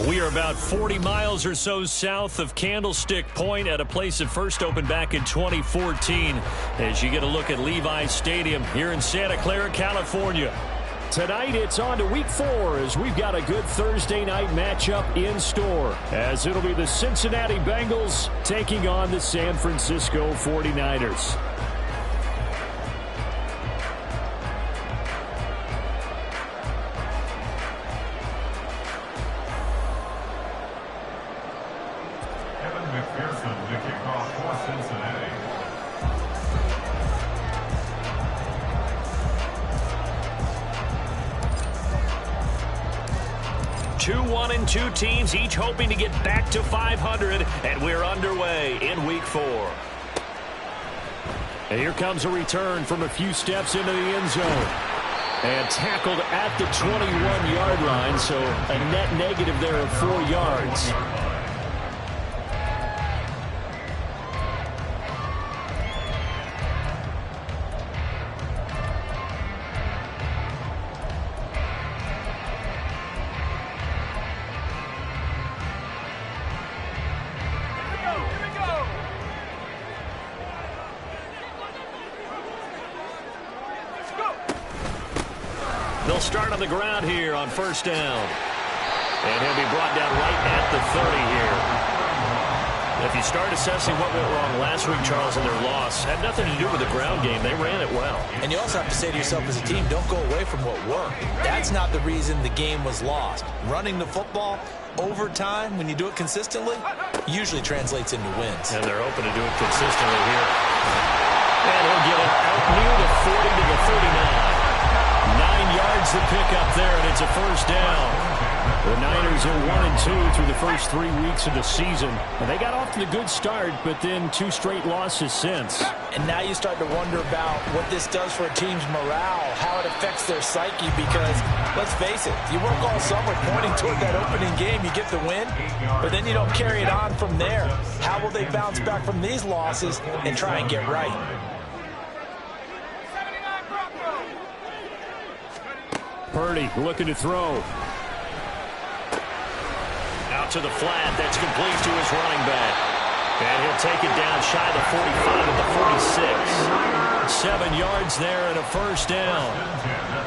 We are about 40 miles or so south of Candlestick Point at a place that first opened back in 2014 as you get a look at Levi's Stadium here in Santa Clara, California. Tonight it's on to week 4 as we've got a good Thursday night matchup in store, as it'll be the Cincinnati Bengals taking on the San Francisco 49ers. To kick off for Cincinnati. 2-1-2 teams, each hoping to get back to 500, and we're underway in Week 4. And here comes a return from a few steps into the end zone. And tackled at the 21-yard line, so a net negative there of 4 yards. They'll start on the ground here on first down. And he'll be brought down right at the 30 here. If you start assessing what went wrong last week, Charles, in their loss, had nothing to do with the ground game. They ran it well. And you also have to say to yourself as a team, don't go away from what worked. That's not the reason the game was lost. Running the football over time, when you do it consistently, usually translates into wins. And they're open to do it consistently here. And he'll get it out near the 40 to the 39. 9 yards to pick up there, and it's a first down. The Niners are 1-2 through the first 3 weeks of the season. And they got off to the good start, but then 2 straight losses since. And now you start to wonder about what this does for a team's morale, how it affects their psyche, because, let's face it, you work all summer pointing toward that opening game, you get the win, but then you don't carry it on from there. How will they bounce back from these losses and try and get right? Purdy looking to throw. Out to the flat. That's complete to his running back. And he'll take it down shy of the 45 at the 46. 7 yards there and a first down.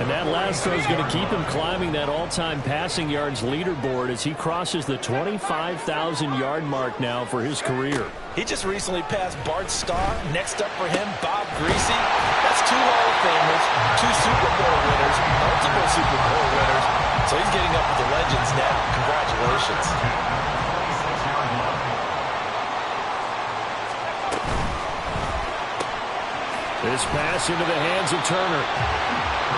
And that last throw is going to keep him climbing that all-time passing yards leaderboard as he crosses the 25,000-yard mark now for his career. He just recently passed Bart Starr. Next up for him, Bob Greasy. That's 2 Hall of Famers, 2 Super Bowl winners, multiple Super Bowl winners. So he's getting up with the legends now. Congratulations. This pass into the hands of Turner.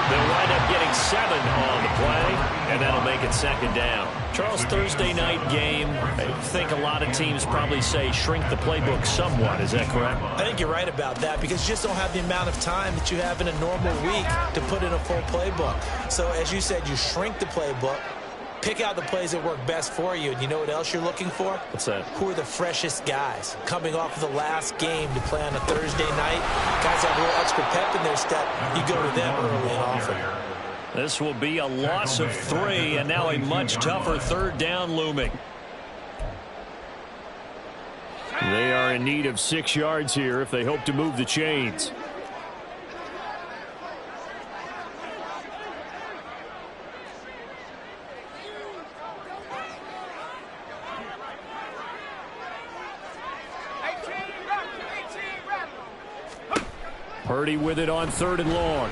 They'll wind up getting 7 on the play, and that'll make it second down. Charles, Thursday night game, I think a lot of teams probably say shrink the playbook somewhat. Is that correct? I think you're right about that because you just don't have the amount of time that you have in a normal week to put in a full playbook. So as you said, you shrink the playbook, pick out the plays that work best for you, and you know what else you're looking for? What's that? Who are the freshest guys coming off of the last game to play on a Thursday night? Guys have a little extra pep in their step. You go to them early and often. This will be a loss of 3, and now a much tougher third down looming. They are in need of 6 yards here if they hope to move the chains. Purdy with it on 3rd and long.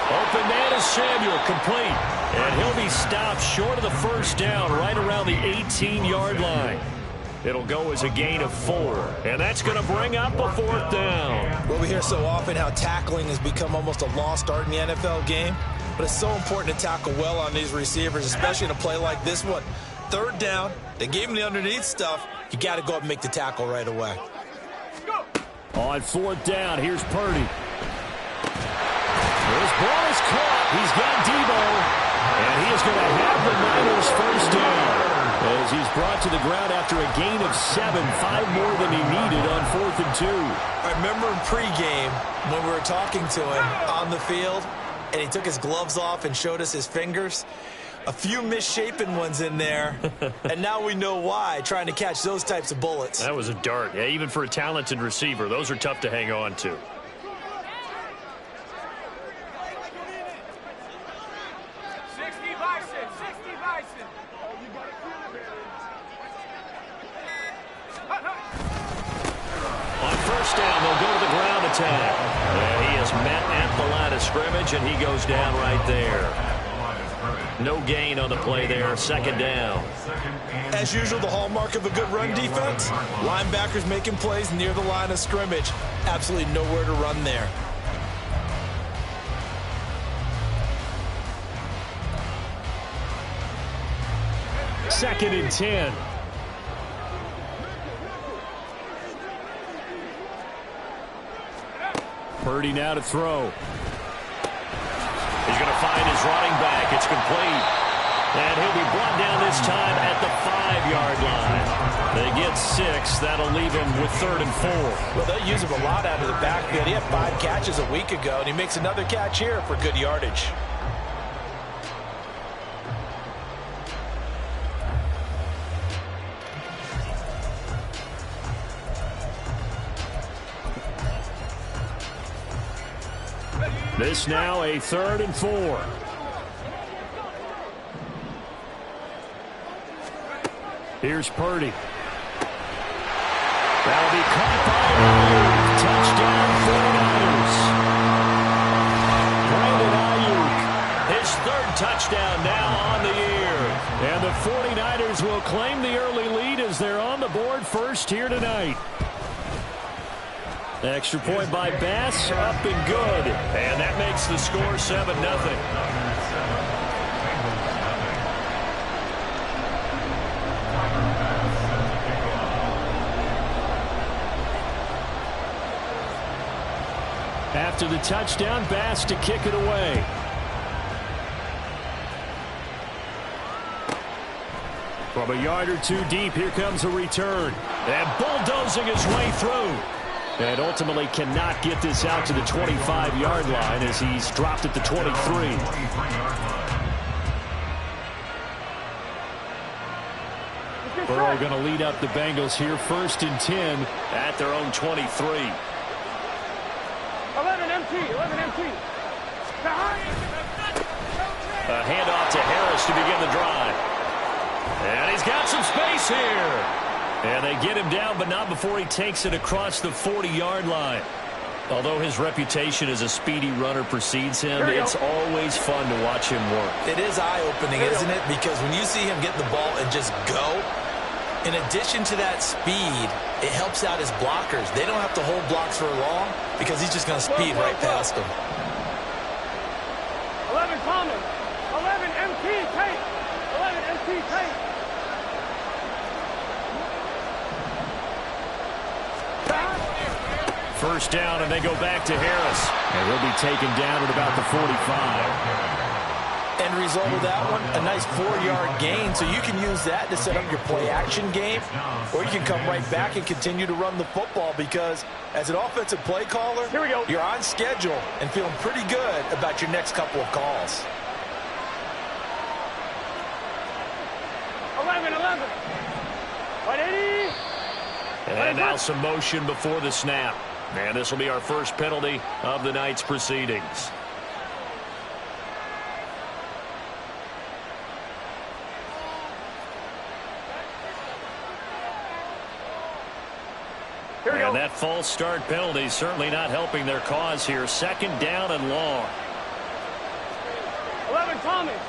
Open man is Samuel, complete. And he'll be stopped short of the first down right around the 18-yard line. It'll go as a gain of 4. And that's going to bring up a 4th down. Well, we hear so often how tackling has become almost a lost art in the NFL game. But it's so important to tackle well on these receivers, especially in a play like this one. 3rd down, they gave him the underneath stuff. You got to go up and make the tackle right away. On 4th down, here's Purdy. This ball is caught. He's got Debo. And he is going to have the Niners first down as he's brought to the ground after a gain of 7, 5 more than he needed on 4th and 2. I remember in pregame when we were talking to him on the field, and he took his gloves off and showed us his fingers. A few misshapen ones in there, and now we know why, trying to catch those types of bullets. That was a dart. Yeah, even for a talented receiver, those are tough to hang on to. On first down, they'll go to the ground attack. And he is met at the line of scrimmage, and he goes down right there. No gain on the play there. Second down. As usual, the hallmark of a good run defense, linebackers making plays near the line of scrimmage. Absolutely nowhere to run there. Second and 10. Purdy now to throw. He's going to find his running back. It's complete. And he'll be brought down this time at the 5-yard line. They get 6. That'll leave him with 3rd and 4. Well, they'll use him a lot out of the backfield. He had 5 catches a week ago, and he makes another catch here for good yardage. This now a 3rd and 4. Here's Purdy. That'll be caught by Ayuk. Touchdown 49ers. Brandon Ayuk, his 3rd touchdown now on the year. And the 49ers will claim the early lead as they're on the board first here tonight. Extra point by Bass, up and good. And that makes the score 7-0. After the touchdown, Bass to kick it away. From a yard or two deep, here comes a return. And bulldozing his way through. And ultimately cannot get this out to the 25-yard line as he's dropped at the 23. Burrow going to lead up the Bengals here, 1st and 10 at their own 23. 11 MT. A handoff to Harris to begin the drive. And he's got some space here. And they get him down, but not before he takes it across the 40-yard line. Although his reputation as a speedy runner precedes him, it's always fun to watch him work. It is eye-opening, isn't it? Because when you see him get the ball and just go, in addition to that speed, it helps out his blockers. They don't have to hold blocks for long because he's just going to speed right past them. 11 Thomas. 11 MT tape. 11 MT tape. First down, and they go back to Harris. And he'll be taken down at about the 45. End result of that one, a nice 4-yard gain. So you can use that to set up your play-action game, or you can come right back and continue to run the football because as an offensive play caller, Here we go. You're on schedule and feeling pretty good about your next couple of calls. 11. 180. And now some motion before the snap. And this will be our first penalty of the night's proceedings. And that false start penalty certainly not helping their cause here. 2nd down and long. 11 Thomas.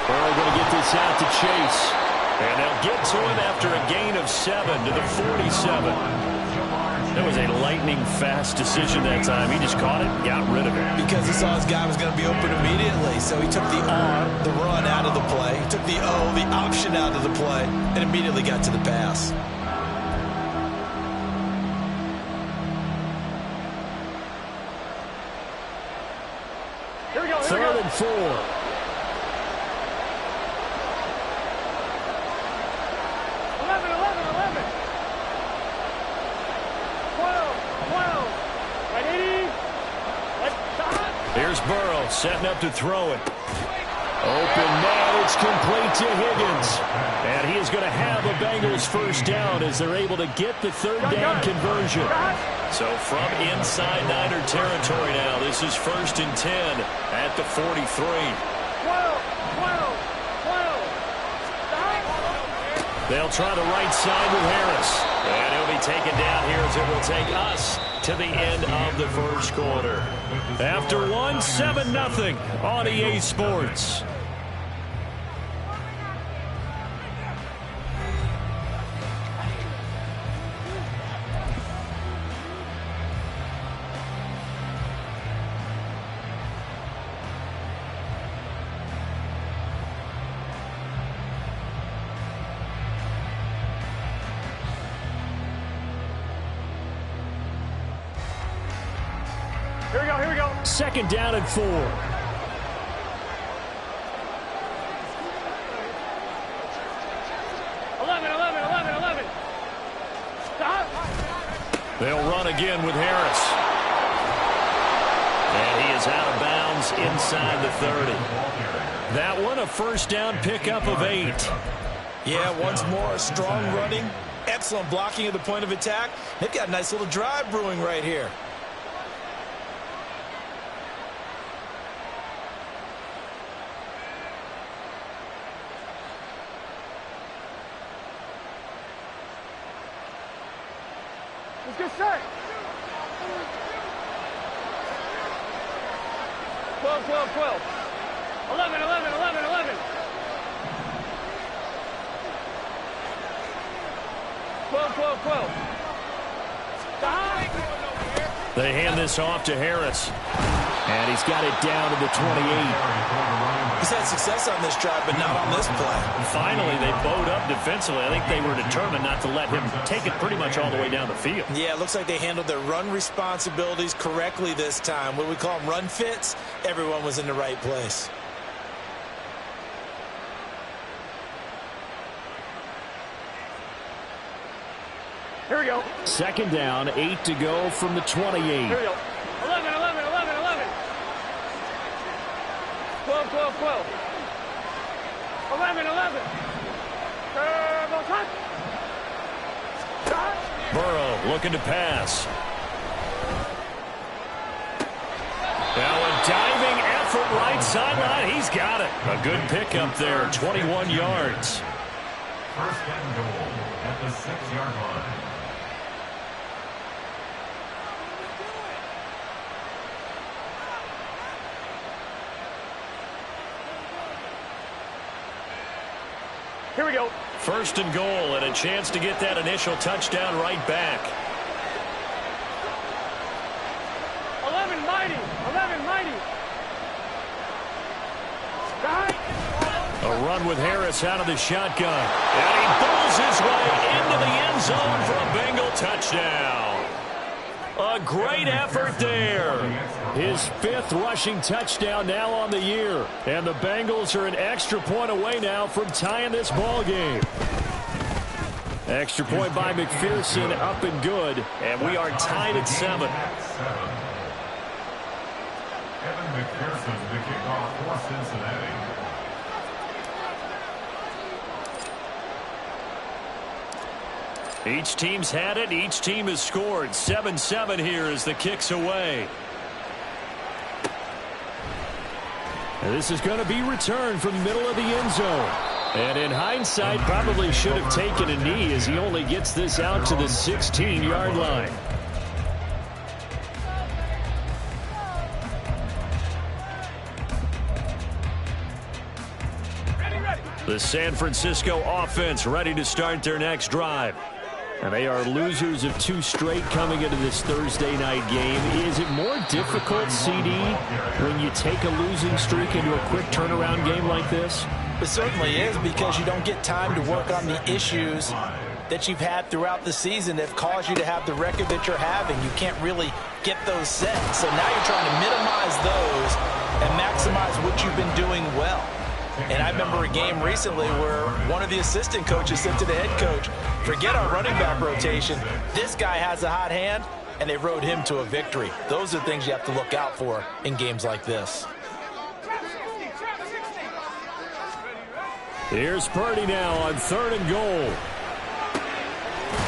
Burrow going to get this out to Chase. And they'll get to him after a gain of 7 to the 47. That was a lightning-fast decision that time. He just caught it and got rid of it. Because he saw his guy was going to be open immediately. So he took the R, the run, out of the play. He took the O, the option, out of the play, and immediately got to the pass. Here we go. 3rd and 4. 12. 180. Let's stop. Here's Burrow setting up to throw it. Open man, it's complete to Higgins. And he is going to have a Bengals first down as they're able to get the third down conversion. So from inside Niner territory now, this is 1st and 10 at the 43. 12. They'll try the right side with Harris. And he'll be taken down here as it will take us to the end of the first quarter. After one, 7-0 on EA Sports. Here we go. 2nd down and 4. 11. Stop. They'll run again with Harris. And he is out of bounds inside the 30. That one, a first down pickup of 8. Yeah, once more, strong running, excellent blocking at the point of attack. They've got a nice little drive brewing right here. Let's get set. 12. 11. 12. They hand this off to Harris. And he's got it down to the 28. He's had success on this drive, but not on this play. Finally, they bowed up defensively. I think they were determined not to let him take it pretty much all the way down the field. Yeah, it looks like they handled their run responsibilities correctly this time. What we call them run fits, everyone was in the right place. Here we go. 2nd down, 8 to go from the 28. Here we go. 11. 12. 11. Turbo touch. Burrow looking to pass. Now a diving effort right sideline. He's got it. A good pickup there, 21 yards. 1st and goal at the 6-yard line. Here we go. 1st and goal and a chance to get that initial touchdown right back. 11 mighty. A run with Harris out of the shotgun. And he pulls his way into the end zone for a Bengal touchdown. A great effort there. His 5th rushing touchdown now on the year. And the Bengals are an extra point away now from tying this ball game. Extra point by McPherson, up and good. And we are tied at 7. Evan McPherson, the kickoff for Cincinnati. Each team's had it. Each team has scored. 7-7 here as the kick's away. And this is going to be returned from the middle of the end zone. And in hindsight, probably should have taken a knee as he only gets this out to the 16-yard line. The San Francisco offense ready to start their next drive. And they are losers of 2 straight coming into this Thursday night game. Is it more difficult, CD, when you take a losing streak into a quick turnaround game like this? It certainly is, because you don't get time to work on the issues that you've had throughout the season that have caused you to have the record that you're having. You can't really get those set. So now you're trying to minimize those and maximize what you've been doing well. And I remember a game recently where one of the assistant coaches said to the head coach, forget our running back rotation. This guy has a hot hand. and they rode him to a victory. Those are things you have to look out for in games like this. Here's Purdy now on 3rd and goal.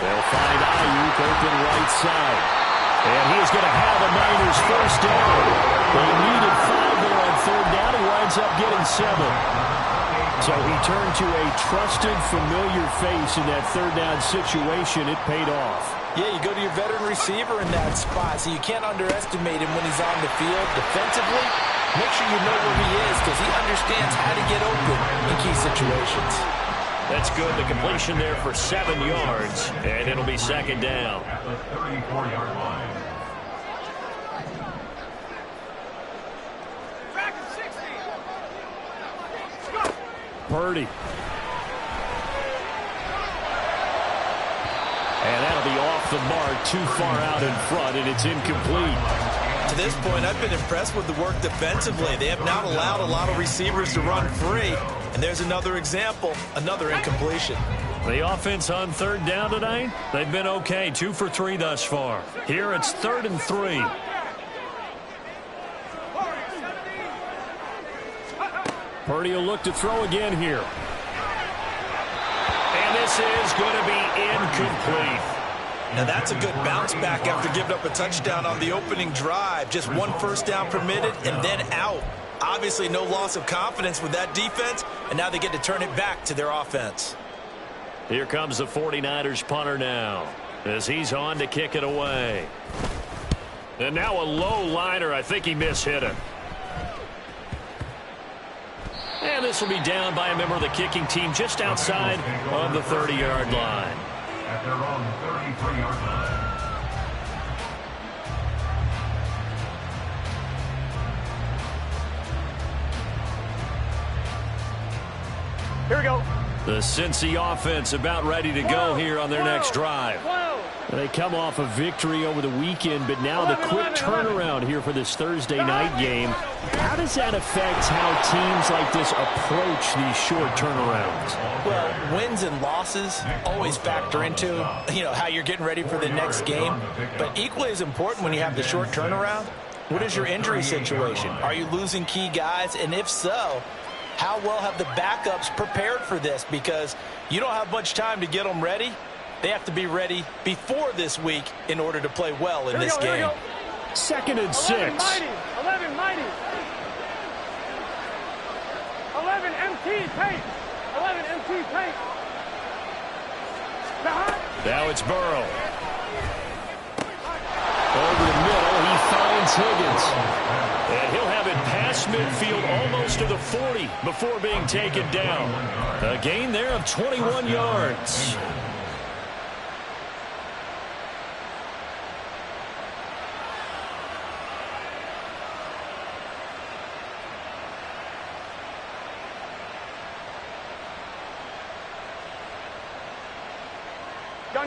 They'll find Ayuk open right side. And he's going to have the Niners first down. They needed 5 there on 3rd down. He winds up getting 7. So he turned to a trusted, familiar face in that 3rd down situation. It paid off. Yeah, you go to your veteran receiver in that spot, so you can't underestimate him when he's on the field. Defensively, make sure you know where he is because he understands how to get open in key situations. That's good. The completion there for 7 yards, and it'll be 2nd down. At the 34-yard line. Purdy. And that'll be off the mark, too far out in front, and it's incomplete. To this point, I've been impressed with the work defensively. They have not allowed a lot of receivers to run free. And there's another example, another incompletion. The offense on 3rd down tonight, they've been okay, 2 for 3 thus far. Here it's 3rd and 3. Purdy will look to throw again here. And this is going to be incomplete. Now that's a good bounce back after giving up a touchdown on the opening drive. Just 1 first down permitted and then out. Obviously no loss of confidence with that defense, and now they get to turn it back to their offense. Here comes the 49ers punter now as he's on to kick it away. And now a low liner. I think he mishit it. And this will be down by a member of the kicking team just outside of the 30-yard line. At their own 33-yard line. Here we go. The Cincy offense about ready to go here on their next drive. They come off a victory over the weekend, but now the quick turnaround here for this Thursday night game. How does that affect how teams like this approach these short turnarounds? Well, wins and losses always factor into, how you're getting ready for the next game. But equally as important when you have the short turnaround, what is your injury situation? Are you losing key guys? And if so, how well have the backups prepared for this? Because you don't have much time to get them ready. They have to be ready before this week in order to play well in this game. 2nd and 6. 11 mighty. 11 MT tape. 11 MT tape. Now it's Burrow. Over the middle, he finds Higgins. And he'll have it past midfield almost to the 40 before being taken down. A gain there of 21 yards.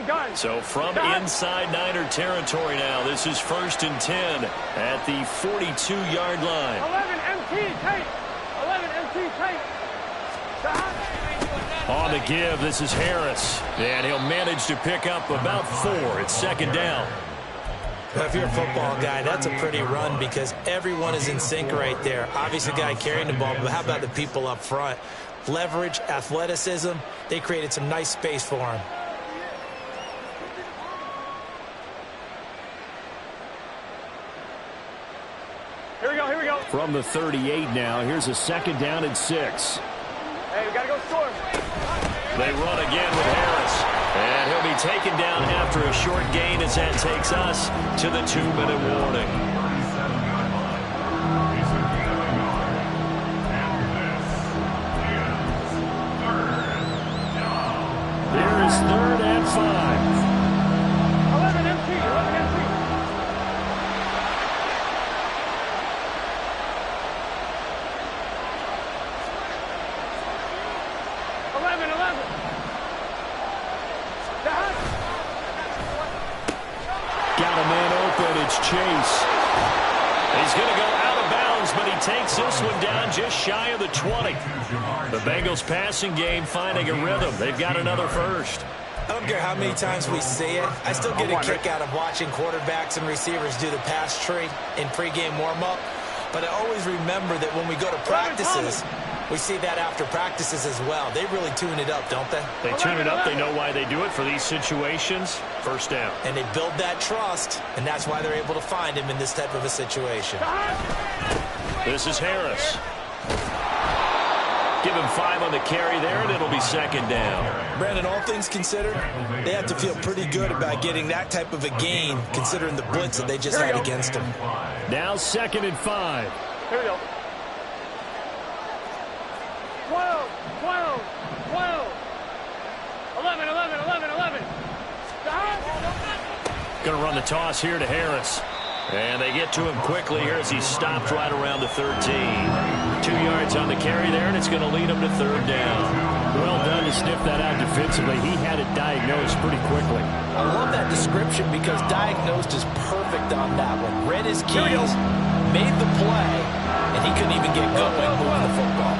Gun. So from inside Niner territory now, this is 1st and 10 at the 42-yard line. 11 MT tape. 11 MT tape. On the give, this is Harris. And he'll manage to pick up about 4. It's 2nd down. If you're a football guy, that's a pretty run because everyone is in sync right there. Obviously, the guy carrying the ball, but how about the people up front? Leverage, athleticism, they created some nice space for him. Here we go. From the 38 now, here's a 2nd down and 6. Hey, we got to go score. They run again with Harris. And he'll be taken down after a short gain as that takes us to the 2-minute warning. 37-yard line. He's a gain of a yard. And this is 3rd down. Here is 3rd and 5. 11 MT. 11 MT. 11. Got a man open. It's Chase. He's going to go out of bounds, but he takes this one down just shy of the 20. The Bengals passing game finding a rhythm. They've got another first. I don't care how many times we see it. I still get a kick out of watching quarterbacks and receivers do the pass tree in pregame warm-up. But I always remember that when we go to practices, we see that after practices as well. They really tune it up, don't they? They tune it up. They know why they do it for these situations. First down. And they build that trust, and that's why they're able to find him in this type of a situation. This is Harris. Give him 5 on the carry there, and it'll be second down. Brandon, all things considered, they have to feel pretty good about getting that type of a gain, considering the blitz that they just had against them. Now 2nd and 5. Here we go. 12, 12, 12. 11, 11, 11, 11. Going to run the toss here to Harris. And they get to him quickly here as he stopped right around the 13. 2 yards on the carry there, and it's going to lead him to 3rd down. Well done to sniff that out defensively. He had it diagnosed pretty quickly. I love that description because diagnosed is perfect on that one. Read his keys, made the play, and he couldn't even get going moving the football.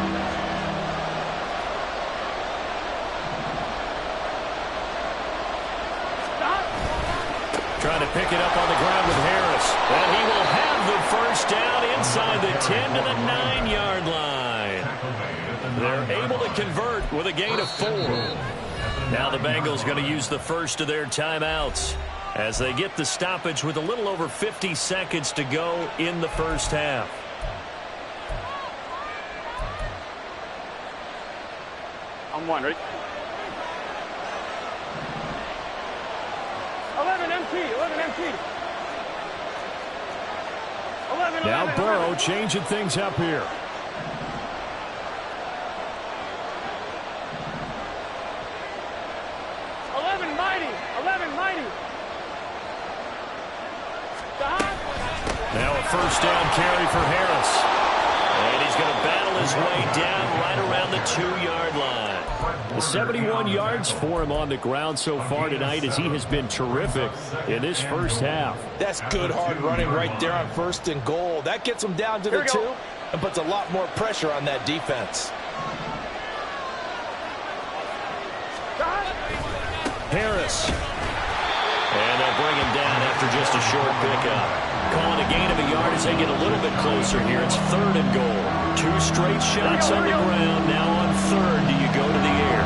Trying to pick it up on the ground with Harris. And he will have the first down inside the 10 to the 9-yard line. They're able to convert with a gain of 4. Now the Bengals going to use the first of their timeouts as they get the stoppage with a little over 50 seconds to go in the first half. I'm one, ready? 11 MT, 11 MT. 11, Now 11, Burrow 11. changing things up here. 11 mighty, 11 mighty. Now a first down carry for Harris. And he's going to battle his way down right around the 2-yard line. 71 yards for him on the ground so far tonight as he has been terrific in this first half. That's good hard running right there on 1st and goal. That gets them down to the 2 and puts a lot more pressure on that defense. Harris. And they'll bring him down after just a short pickup. Calling a gain of a yard as they get a little bit closer here. It's 3rd and goal. 2 straight shots on the ground. Now on 3rd, do you go to the air?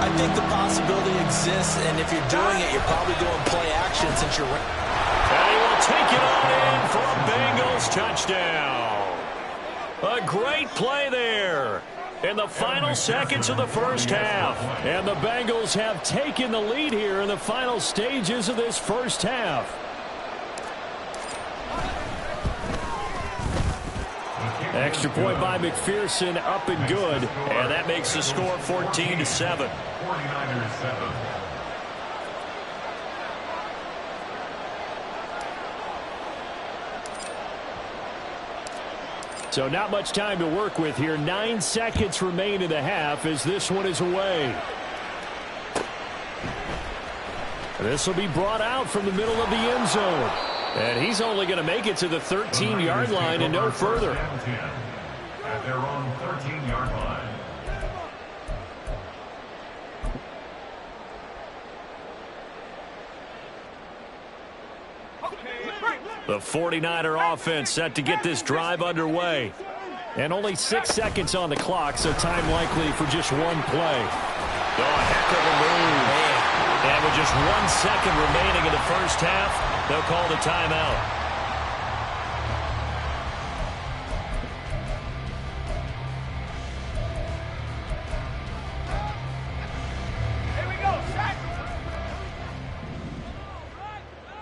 I think the possibility exists, and if you're doing it, you're probably doing play action since you're... And he will take it on in for a Bengals touchdown. A great play there in the final seconds of the first half. And the Bengals have taken the lead here in the final stages of this first half. Extra point by McPherson, up and good. And that makes the score 14-7. 49ers 7. So not much time to work with here. 9 seconds remain in the half as this one is away. This will be brought out from the middle of the end zone. And he's only going to make it to the 13-yard line and no further. At their own 13-yard line. The 49er offense set to get this drive underway. And only 6 seconds on the clock, so time likely for just one play. Oh, heck of a move. And with just 1 second remaining in the first half, they'll call the timeout. Here we go, set.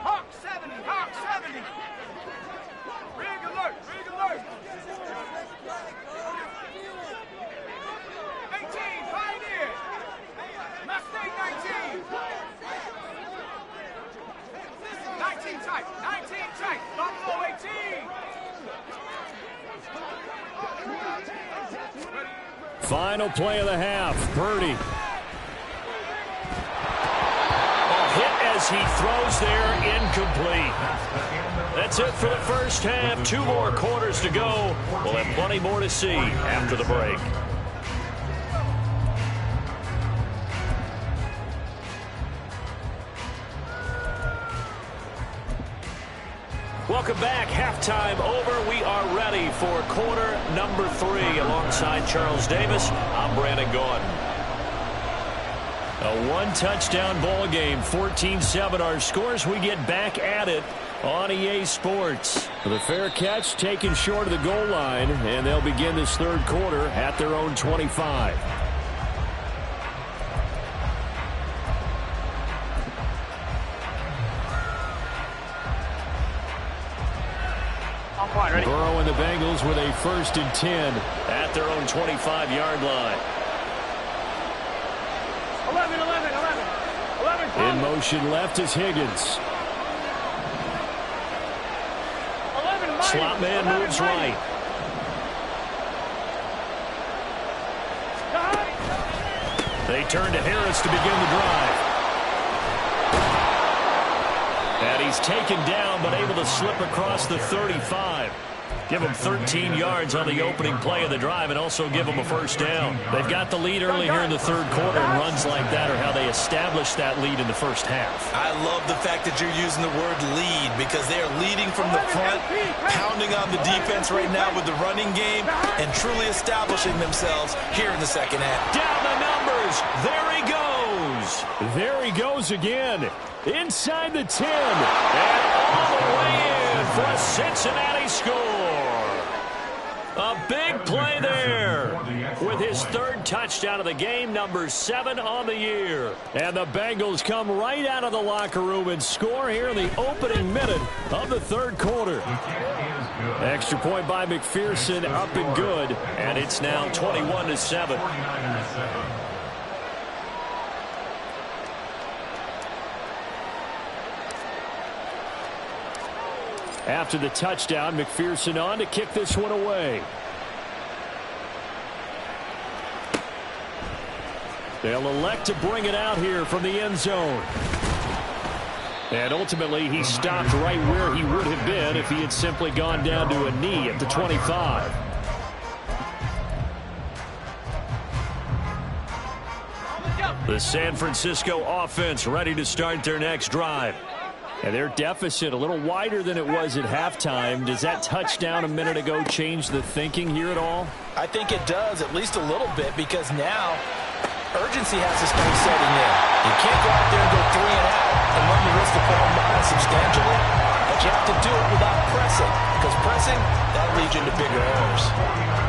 Hawk 70, Hawk 70. Rig alert, rig alert. 18, Pioneer. Mustang 19. 19 tight, 19 tight. Buffalo 18. Final play of the half. Purdy. Hit as he throws there, incomplete. That's it for the first half. 2 more quarters to go. We'll have plenty more to see after the break. Welcome back. Halftime over. We are ready for quarter number 3. Alongside Charles Davis, I'm Brandon Gordon. A one-touchdown ball game, 14-7 our scores. We get back at it on EA Sports. The fair catch taken short of the goal line, and they'll begin this third quarter at their own 25. Burrow and the Bengals with a 1st and 10 at their own 25-yard line. 11. In motion left is Higgins. 11 Slot man moves right. They turn to Harris to begin the drive. And he's taken down, but able to slip across the 35. Give him 13 yards on the opening play of the drive and also give him a 1st down. They've got the lead early here in the third quarter, and runs like that are how they establish that lead in the first half. I love the fact that you're using the word lead because they are leading from the front, pounding on the defense right now with the running game, and truly establishing themselves here in the second half. Down the numbers. There he goes. There he goes again. Inside the 10. And all the way in for a Cincinnati score. A big play there with his 3rd touchdown of the game, number 7 on the year. And the Bengals come right out of the locker room and score here in the opening minute of the third quarter. Extra point by McPherson, up and good, and it's now 21-7. After the touchdown, McPherson on to kick this one away. They'll elect to bring it out here from the end zone. And ultimately, he stopped right where he would have been if he had simply gone down to a knee at the 25. The San Francisco offense ready to start their next drive. And their deficit a little wider than it was at halftime. Does that touchdown a minute ago change the thinking here at all? I think it does, at least a little bit, because now urgency has to start setting in. You can't go out there and go 3 and out and run the risk of falling behind substantially, but you have to do it without pressing, because pressing, that leads you into bigger errors.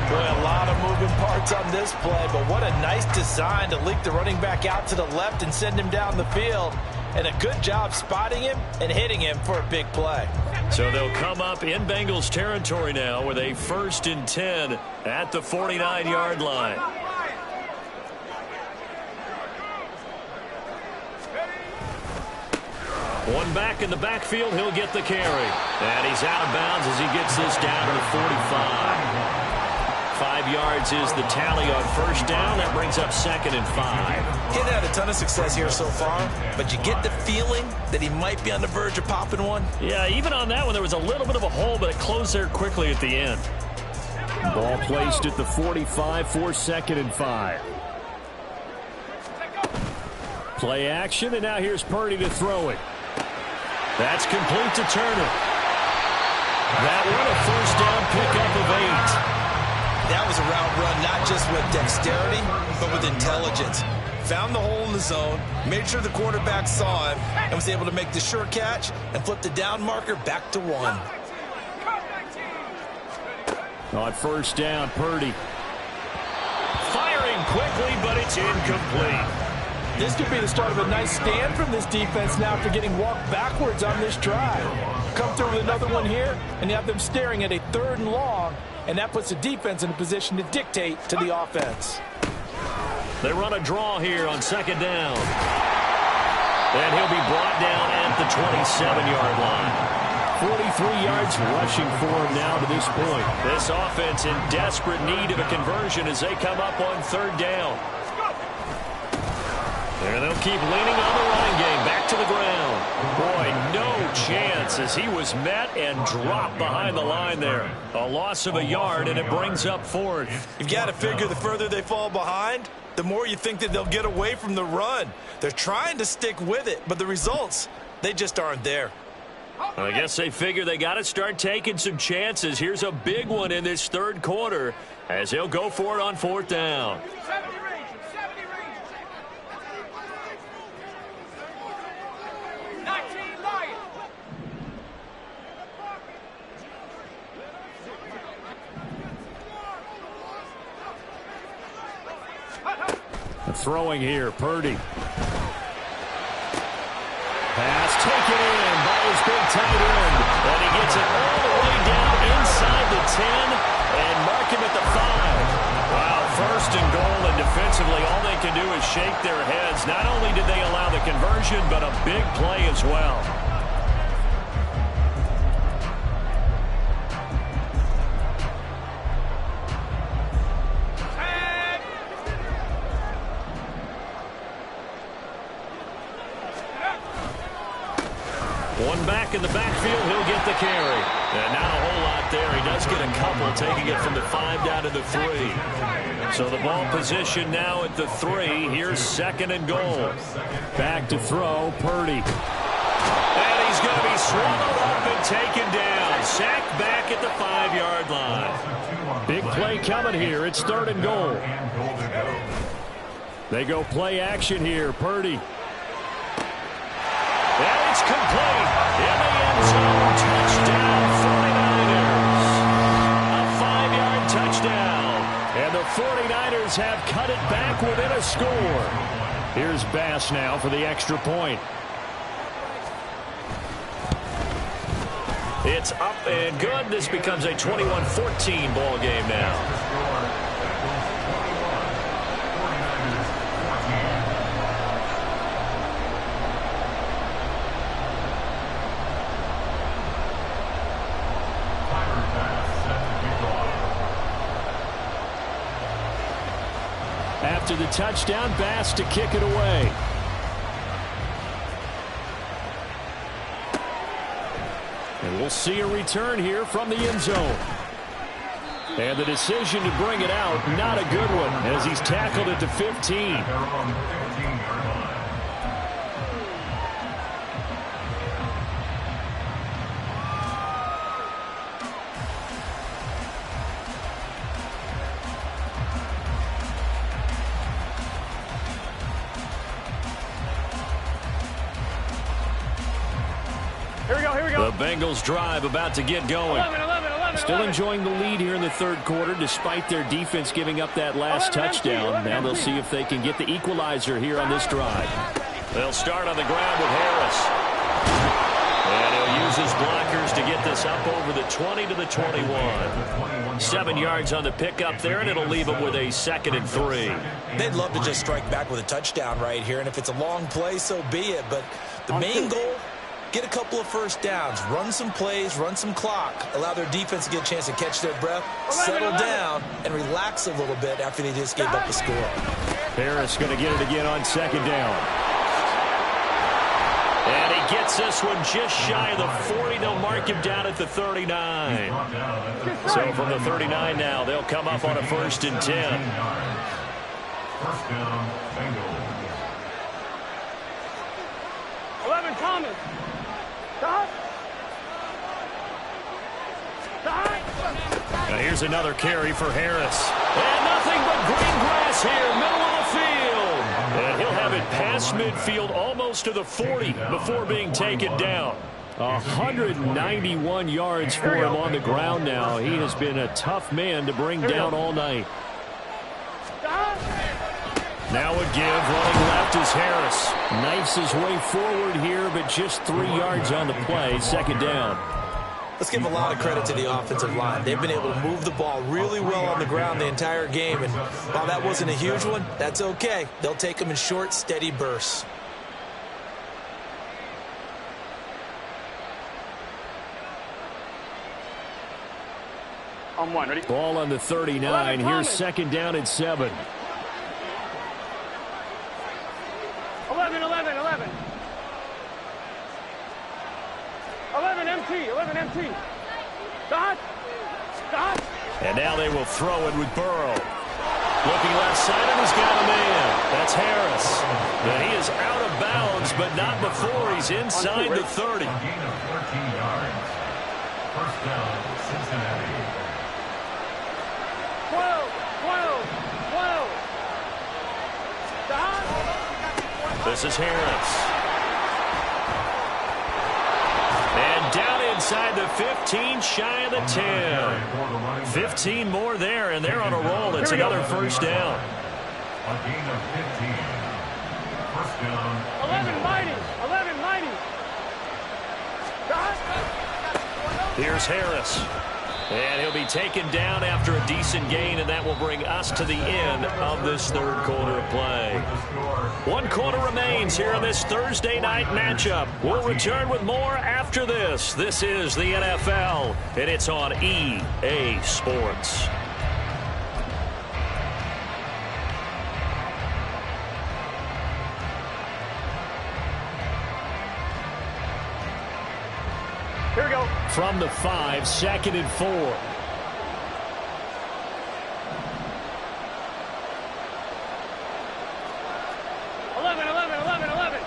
Boy, a lot of moving parts on this play, but what a nice design to leak the running back out to the left and send him down the field. And a good job spotting him and hitting him for a big play. So they'll come up in Bengals territory now with a 1st and 10 at the 49-yard line. One back in the backfield, he'll get the carry. And he's out of bounds as he gets this down to the 45. 5 yards is the tally on 1st down. That brings up 2nd and 5. He's had a ton of success here so far, but you get the feeling that he might be on the verge of popping one. Yeah, even on that one, there was a little bit of a hole, but it closed there quickly at the end. Ball placed at the 45 for 2nd and 5. Play action, and now here's Purdy to throw it. That's complete to Turner. That one a 1st down pickup of 8. That was a route run, not just with dexterity, but with intelligence. Found the hole in the zone, made sure the quarterback saw him, and was able to make the sure catch and flip the down marker back to 1. On 1st down, Purdy. Firing quickly, but it's incomplete. This could be the start of a nice stand from this defense now after getting walked backwards on this drive. Come through with another one here, and you have them staring at a 3rd and long, and that puts the defense in a position to dictate to the offense. They run a draw here on 2nd down. And he'll be brought down at the 27-yard line. 43 yards rushing for him now to this point. This offense in desperate need of a conversion as they come up on 3rd down. And they'll keep leaning on the running game. Back to the ground. Boy, no chance as he was met and dropped behind the line there. A loss of a yard, and it brings up 4th. You've got to figure the further they fall behind, the more you think that they'll get away from the run. They're trying to stick with it, but the results, they just aren't there. I guess they figure they got to start taking some chances. Here's a big one in this third quarter as they'll go for it on fourth down. 70 range. 19 Lions. Throwing here, Purdy. Pass taken in by his big tight end. And he gets it all the way down inside the 10 and mark him at the 5. Wow, first and goal, and defensively all they can do is shake their heads. Not only did they allow the conversion, but a big play as well. One back in the backfield, he'll get the carry. And not a whole lot there. He does get a couple, taking it from the 5 down to the 3. So the ball position now at the 3. Here's second and goal. Back to throw, Purdy. And he's going to be swallowed up and taken down. Sacked back at the 5-yard line. Big play coming here. It's third and goal. They go play action here, Purdy. And it's complete in the end zone. Touchdown, 49ers. A 5-yard touchdown. And the 49ers have cut it back within a score. Here's Bass now for the extra point. It's up and good. This becomes a 21-14 ball game now. After the touchdown, Bass to kick it away. And we'll see a return here from the end zone. And the decision to bring it out, not a good one, as he's tackled at the 15. The Bengals drive about to get going. 11. Still enjoying the lead here in the third quarter despite their defense giving up that last touchdown. Now they'll see if they can get the equalizer here on this drive. They'll start on the ground with Harris. And he'll use his blockers to get this up over the 20 to the 21. 7 yards on the pickup there, and it'll leave them with a 2nd and 3. They'd love to just strike back with a touchdown right here, and if it's a long play, so be it. But the main goal, get a couple of first downs, run some plays, run some clock, allow their defense to get a chance to catch their breath, settle down, and relax a little bit after they just gave up a score. Harris going to get it again on 2nd down. And he gets this one just shy of the 40. They'll mark him down at the 39. So from the 39 now, they'll come up on a 1st and 10. First down, Bengals. 11 Thomas. Now here's another carry for Harris. And nothing but green grass here, middle of the field. And he'll have it past midfield almost to the 40 before being taken down. 191 yards for him on the ground now. He has been a tough man to bring down all night. Now a give, running left is Harris. Knifes his way forward here, but just 3 yards on the play. 2nd down. Let's give a lot of credit to the offensive line. They've been able to move the ball really well on the ground the entire game. And while that wasn't a huge one, that's okay. They'll take them in short, steady bursts. On 1, ready? Ball on the 39. Here's 2nd down and 7. 11 MT. Dot. And now they will throw it with Burrow. Looking left side, and he's got a man. That's Harris. And he is out of bounds, but not before he's inside the 30. A gain of 14 yards. First down, Cincinnati. 12, 12, 12. This is Harris. And down inside the 15, shy of the 10. 15 more there, and they're on a roll. It's another first down. A gain of 15. First down. 11 mighty, 11 mighty. Here's Harris. And he'll be taken down after a decent gain, and that will bring us to the end of this third quarter of play. 1 quarter remains here in this Thursday night matchup. We'll return with more after this. This is the NFL, and it's on EA Sports. Here we go. From the 5, 2nd and 4. 11, 11, 11, 11.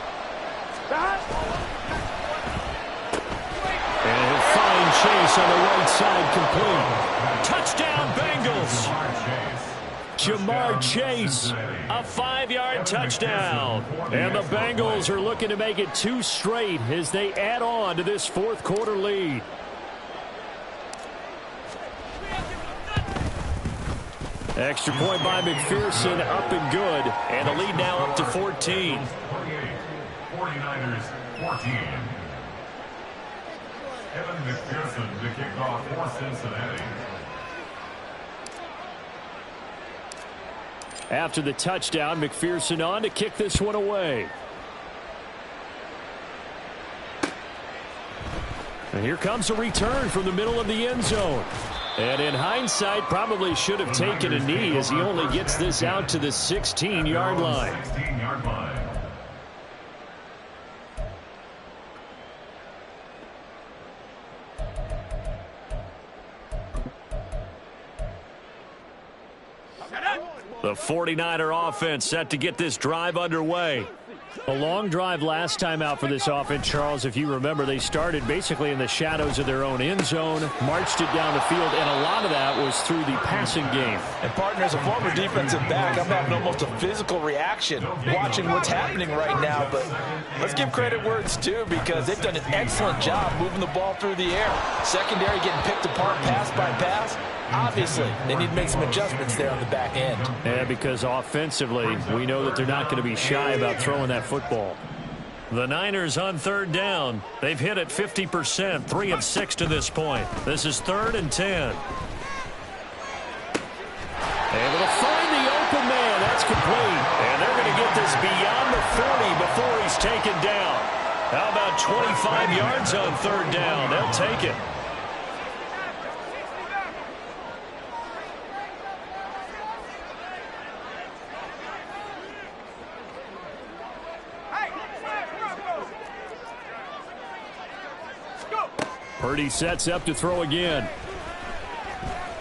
And he'll find Chase on the right side, complete. Touchdown, Bengals. Jamar Chase, a 5-yard touchdown. And the Bengals are looking to make it 2 straight as they add on to this fourth quarter lead. Extra point by McPherson, up and good. And the lead now up to 14. 49ers 14. Evan McPherson to kick off for Cincinnati. After the touchdown, McPherson on to kick this one away. And here comes a return from the middle of the end zone. And in hindsight, probably should have taken a knee as he only gets this out to the 16-yard line. 16-yard line. The 49er offense set to get this drive underway. A long drive last time out for this offense, Charles. If you remember, they started basically in the shadows of their own end zone, marched it down the field, and a lot of that was through the passing game. And partner, as a former defensive back, I'm having almost a physical reaction watching what's happening right now. But let's give credit where it's due, because they've done an excellent job moving the ball through the air. Secondary getting picked apart pass by pass. Obviously, they need to make some adjustments there on the back end. Yeah, because offensively, we know that they're not going to be shy about throwing that football. The Niners on third down. They've hit it 50%, 3 of 6 to this point. This is 3rd and 10. Able to find the open man. That's complete. And they're going to get this beyond the 40 before he's taken down. How about 25 yards on third down? They'll take it. Purdy sets up to throw again.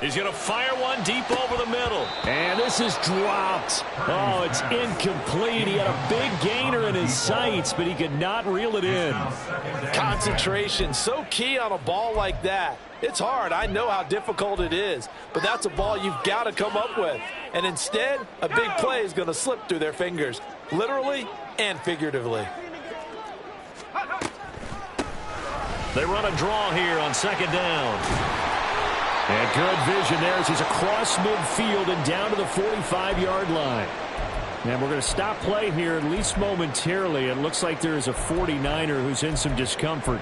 He's going to fire one deep over the middle. And this is dropped. Oh, it's incomplete. He had a big gainer in his sights, but he could not reel it in. Concentration, so key on a ball like that. It's hard. I know how difficult it is, but that's a ball you've got to come up with. And instead, a big play is going to slip through their fingers, literally and figuratively. They run a draw here on second down. And good vision there as he's across midfield and down to the 45-yard line. And we're going to stop play here, at least momentarily. It looks like there is a 49er who's in some discomfort.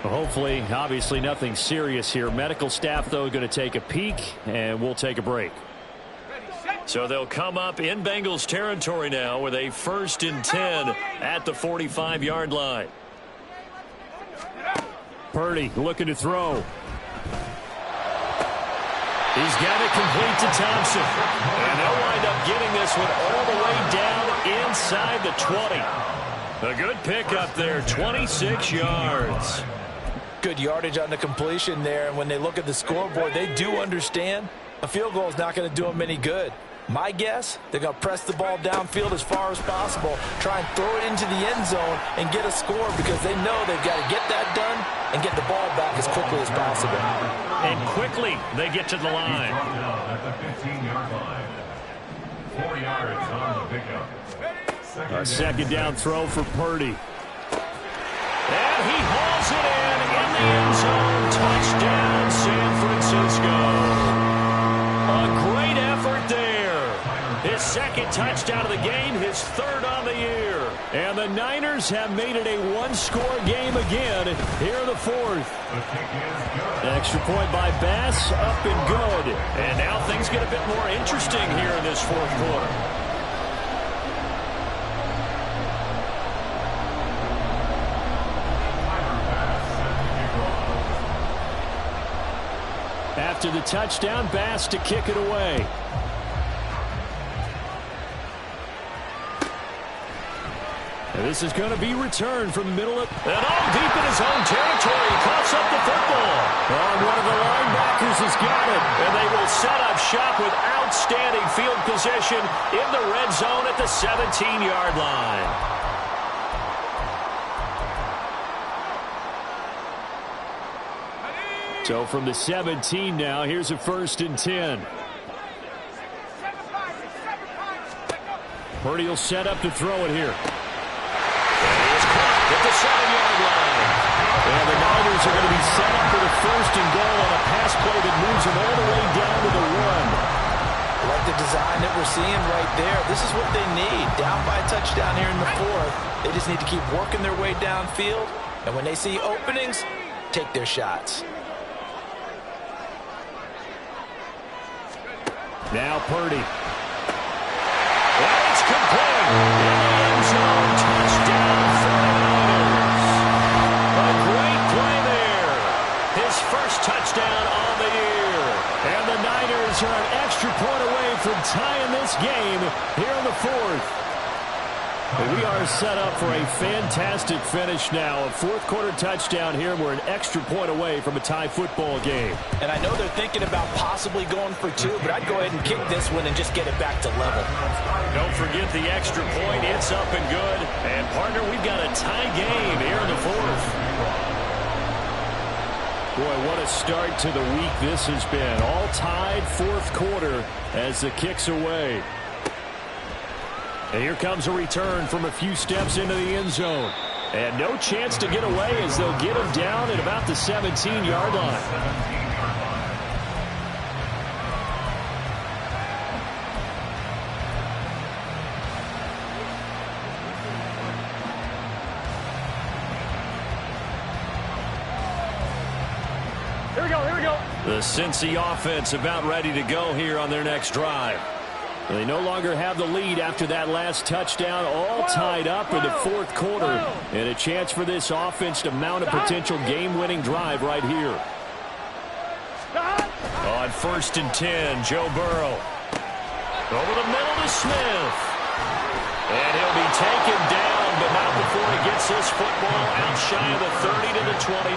Well, hopefully, obviously nothing serious here. Medical staff, though, going to take a peek, and we'll take a break. So they'll come up in Bengals territory now with a 1st and 10 at the 45-yard line. Purdy looking to throw. He's got it complete to Thompson. And they'll wind up getting this one all the way down inside the 20. A good pickup there, 26 yards. Good yardage on the completion there. And when they look at the scoreboard, they do understand a field goal is not going to do them any good. My guess, they're going to press the ball downfield as far as possible, try and throw it into the end zone and get a score because they know they've got to get that done and get the ball back as quickly as possible. And quickly they get to the line. At the 15-yard line. 4 yards on the pickup. A second down throw for Purdy. And he hauls it in the end zone. Touchdown, San Francisco. A great effort there. His second touchdown of the game, his third on the year. And the Niners have made it a one-score game again here in the fourth. Extra point by Bass, up and good. And now things get a bit more interesting here in this fourth quarter. After the touchdown, Bass to kick it away. And this is going to be returned from the middle of... And all deep in his own territory. Coughs up the football. And one of the linebackers has got it. And they will set up shop with outstanding field position in the red zone at the 17-yard line. So from the 17 now, here's a 1st and 10. Purdy will set up to throw it here. At the 7-yard line. And the Niners are going to be set up for the 1st and goal on a pass play that moves them all the way down to the 1. Like the design that we're seeing right there. This is what they need. Down by a touchdown here in the 4th. They just need to keep working their way downfield. And when they see openings, take their shots. Now Purdy. Well, it's complete. In the end zone. Touchdown for the Niners. A great play there. His first touchdown on the year. And the Niners are an extra point away from tying this game here in the 4th. We are set up for a fantastic finish now. A fourth-quarter touchdown here. We're an extra point away from a tie football game. And I know they're thinking about possibly going for 2, but I'd go ahead and kick this one and just get it back to level. Don't forget the extra point. It's up and good. And, partner, we've got a tie game here in the 4th. Boy, what a start to the week this has been. All tied, fourth quarter as the kick's away. And here comes a return from a few steps into the end zone. And no chance to get away as they'll get him down at about the 17-yard line. Here we go, here we go. The Cincy offense about ready to go here on their next drive. They no longer have the lead after that last touchdown, all tied up in the fourth quarter. And a chance for this offense to mount a potential game-winning drive right here. On 1st and 10, Joe Burrow. Over the middle to Smith. And he'll be taken down, but not before he gets this football out shy of the 30 to the 29.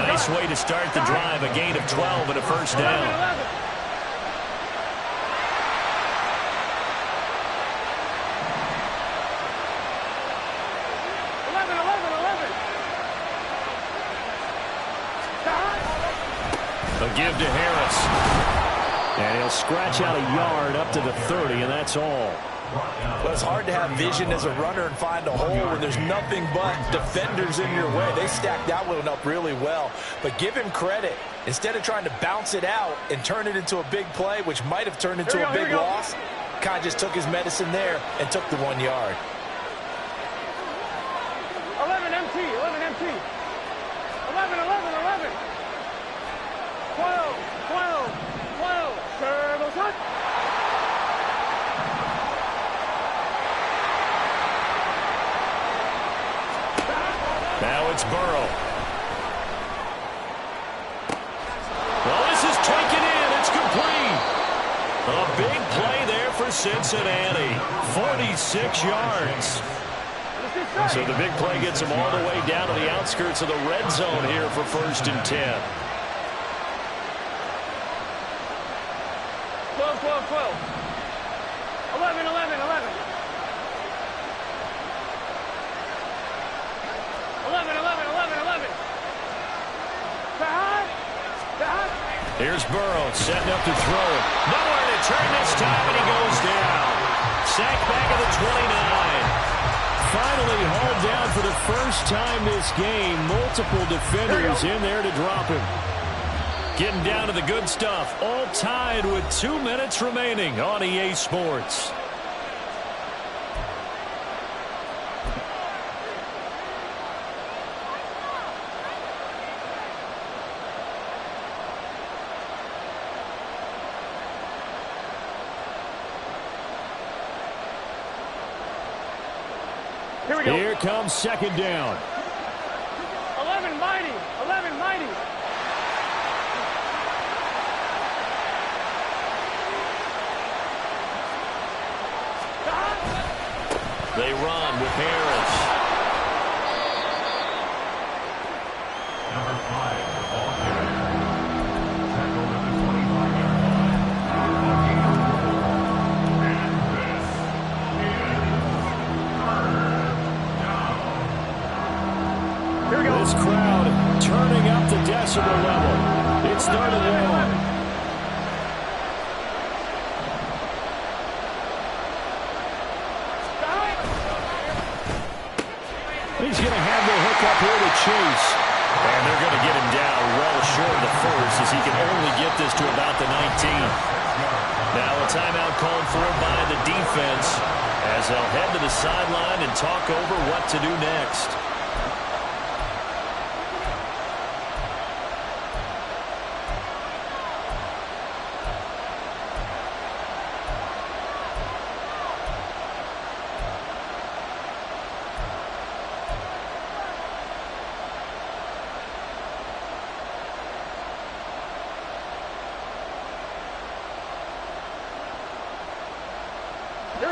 Nice way to start the drive, a gain of 12 and a first down. A give to Harris. And he'll scratch out a yard up to the 30, and that's all. Well, it's hard to have vision as a runner and find a hole when there's nothing but defenders in your way. They stacked that one up really well. But give him credit. Instead of trying to bounce it out and turn it into a big play, which might have turned into a big loss, kind of just took his medicine there and took the 1 yard. 11 MT, 11 MT. 11, 11, 11. 12, 12, 12. Turbo shot. Now it's Burrow. Well, this is taken in. It's complete. A big play there for Cincinnati. 46 yards. So the big play gets them all the way down to the outskirts of the red zone here for 1st and 10. 12, 12, 12. 11, 11, 11. 11, 11, 11, 11. Here's Burrow setting up to throw it. Nowhere to turn this time, and he goes down. Sacked back at the 29. Finally hauled down for the first time this game. Multiple defenders in there to drop him. Getting down to the good stuff. All tied with 2 minutes remaining on EA Sports. Here we go. Here comes second down. 11 mighty. 11 mighty. They run with Harris. Number 5, the ball carrier. Tackled at the 25-yard line. And this is third down. Here we go. This crowd turning up the decibel level. It's 3rd and long. He's going to have the hook up here to Chase. And they're going to get him down well short of the first as he can only get this to about the 19. Now a timeout called for by the defense as they'll head to the sideline and talk over what to do next.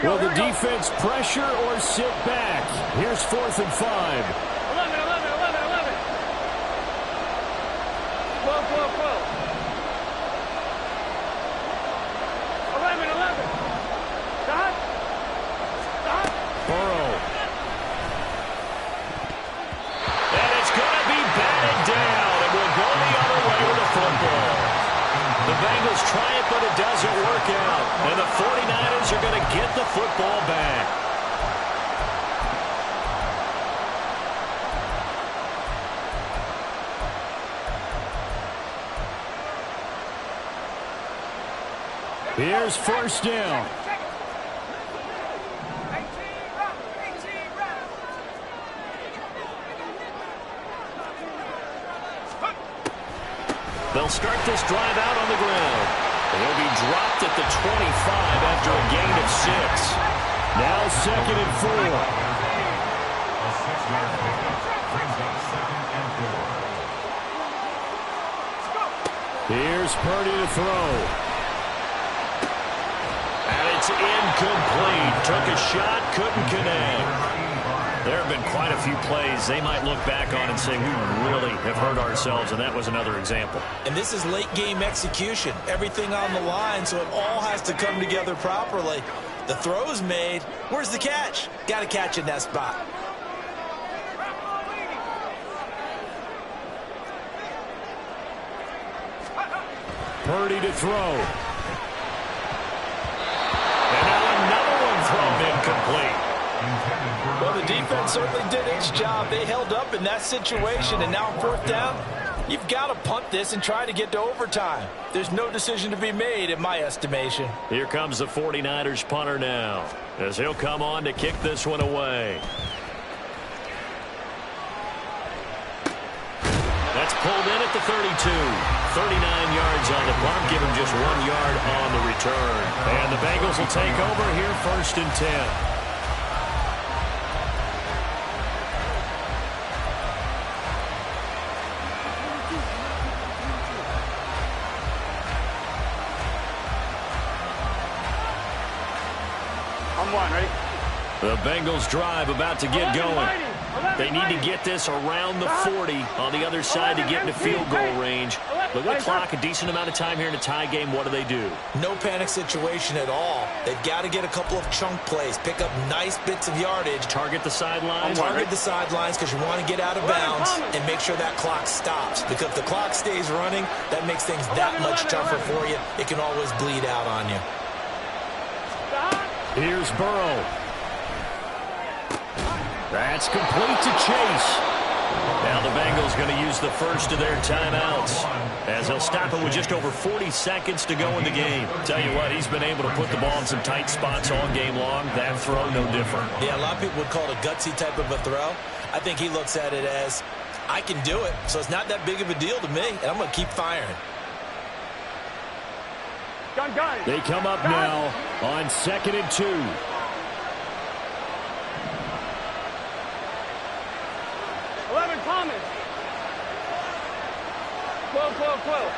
Will the defense pressure or sit back? Here's 4th and 5. 11, 11, 11, 11. 12, 12, 12. 11, 11. Dot. Dot. Burrow. And it's going to be batted down. It will go the other way with the football. The Bengals try it, but it doesn't work out. And the 49ers are going to get the football back. Here's 1st down. They'll start this drive out on the ground. He'll be dropped at the 25 after a gain of 6. Now 2nd and 4. A 6-yard pickup brings up 2nd and 4. Here's Purdy to throw. And it's incomplete. Took a shot, couldn't connect. There have been quite a few plays they might look back on and say, we really have hurt ourselves, and that was another example. And this is late-game execution. Everything on the line, so it all has to come together properly. The throw's made. Where's the catch? Got to catch in that spot. Purdy to throw. And now another one thrown incomplete. Well, the defense certainly did its job. They held up in that situation, and now 4th down, you've got to punt this and try to get to overtime. There's no decision to be made, in my estimation. Here comes the 49ers punter now, as he'll come on to kick this one away. That's pulled in at the 32. 39 yards on the punt, give him just 1 yard on the return. And the Bengals will take over here 1st and 10. Ready? The Bengals drive about to get going. They need to get this around the 40 on the other side to get into field goal range. Look at the clock, a decent amount of time here in a tie game. What do? No panic situation at all. They've got to get a couple of chunk plays, pick up nice bits of yardage. Target the sidelines. Target the sidelines because you want to get out of bounds and make sure that clock stops. Because if the clock stays running, that makes things that much tougher for you. It can always bleed out on you. Here's Burrow. That's complete to Chase. Now the Bengals going to use the first of their timeouts as they'll stop it with just over 40 seconds to go in the game. Tell you what, he's been able to put the ball in some tight spots all game long. That throw, no different. Yeah, a lot of people would call it a gutsy type of a throw. I think he looks at it as, I can do it, so it's not that big of a deal to me, and I'm going to keep firing. They come up now on 2nd and 2. 11, Thomas. 12, 12, 12.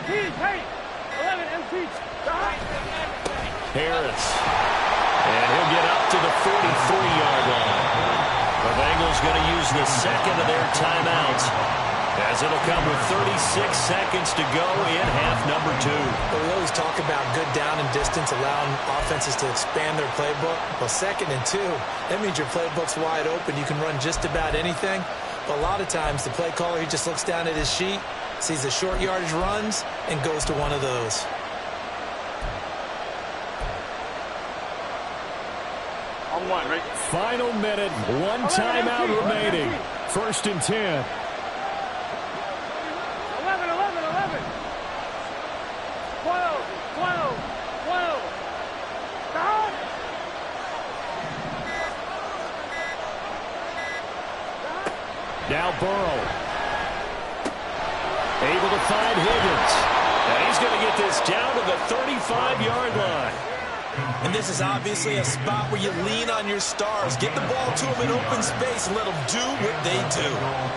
Tate. 11, MT. Harris. And he'll get up to the 43-yard line. The Bengals going to use the second of their timeouts, as it'll come with 36 seconds to go in half number 2. Well, we always talk about good down and distance, allowing offenses to expand their playbook. Well, 2nd and 2, that means your playbook's wide open. You can run just about anything. But a lot of times, the play caller, he just looks down at his sheet, sees the short yardage runs, and goes to one of those. On one, right? Final minute, one timeout remaining. 1st and 10. 11, 11, 11. 12, 12, 12. Down. Now Burrow. Able to find Higgins. And he's going to get this down to the 35-yard line. And this is obviously a spot where you lean on your stars. Get the ball to them in open space and let them do what they do. Oh,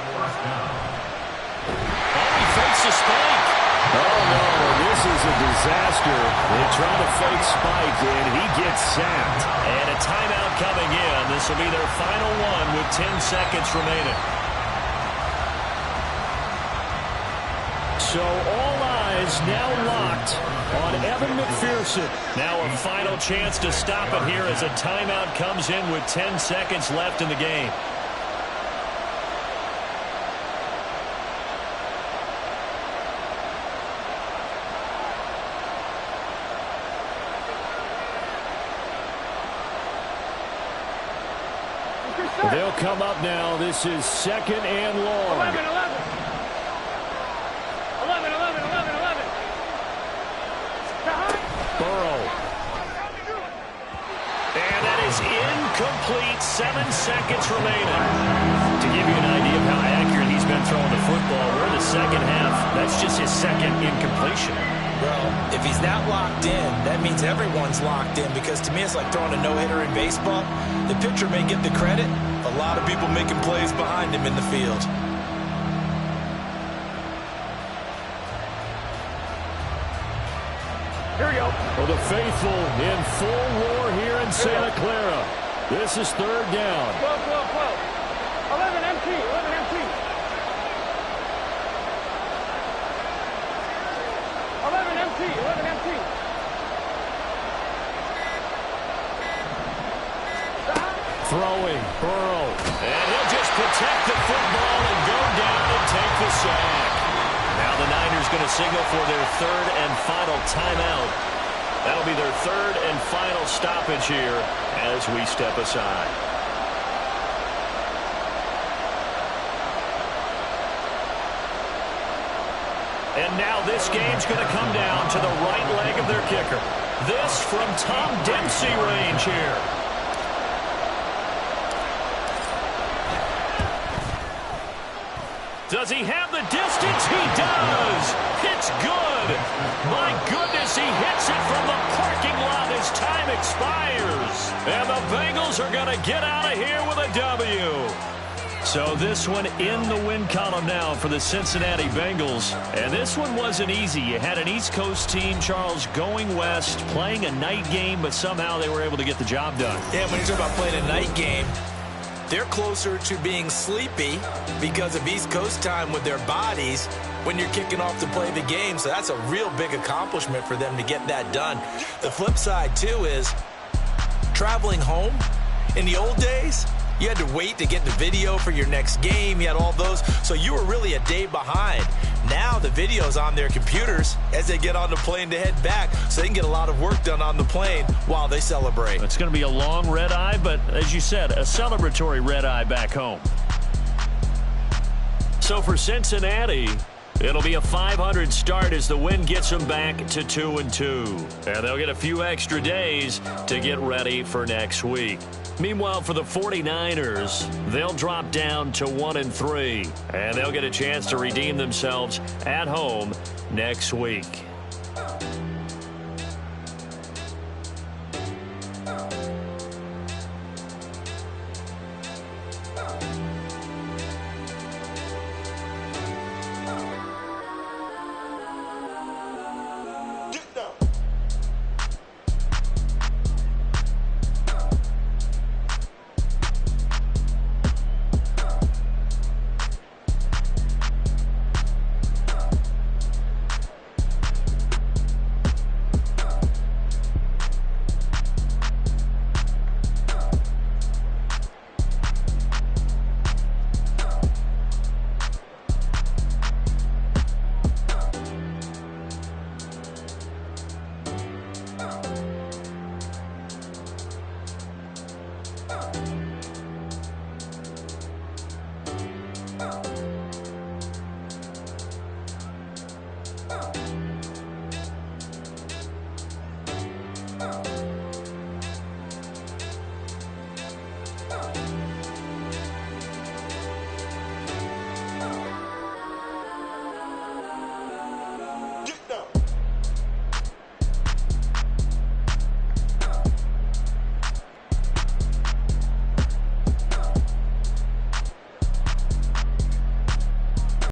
he fakes a spike. Oh, no, this is a disaster. They try to fake spike, and he gets sacked. And a timeout coming in. This will be their final one with 10 seconds remaining. So all eyes now locked on Evan McPherson. Now a final chance to stop it here as a timeout comes in with 10 seconds left in the game. They'll come up now. This is 2nd and long. 11, 11. 11, 11, 11, 11. Burrow. And that is incomplete. 7 seconds remaining. To give you an idea of how accurate he's been throwing the football, we're in the second half. That's just his second incompletion. Well, if he's not locked in, that means everyone's locked in, because to me it's like throwing a no-hitter in baseball. The pitcher may get the credit, a lot of people making plays behind him in the field. Here we go. Well, the faithful in full roar here in Santa Clara. This is 3rd down. 12, 12, 12. 11 MT, 11 MT. 11 MT, 11 MT. Throwing, Burrow. And he'll just protect the football and go down and take the sack. Now the Niners going to signal for their 3rd and final timeout. That'll be their 3rd and final stoppage here as we step aside. And now this game's going to come down to the right leg of their kicker. This from Tom Dempsey range here. Does he have the distance? He does. It's good. My goodness, he hits it from the parking lot as time expires. And the Bengals are going to get out of here with a W. So this one in the win column now for the Cincinnati Bengals. And this one wasn't easy. You had an East Coast team, Charles, going west, playing a night game, but somehow they were able to get the job done. Yeah, when you talk about playing a night game, they're closer to being sleepy because of East Coast time with their bodies when you're kicking off to play the game. So that's a real big accomplishment for them to get that done. The flip side, too, is traveling home. In the old days, you had to wait to get the video for your next game. You had all those. So you were really a day behind. Now the video's on their computers as they get on the plane to head back, so they can get a lot of work done on the plane while they celebrate. It's going to be a long red eye, but as you said, a celebratory red eye back home. So for Cincinnati, it'll be a 500 start as the win gets them back to 2-2. And they'll get a few extra days to get ready for next week. Meanwhile, for the 49ers, they'll drop down to 1-3. And they'll get a chance to redeem themselves at home next week.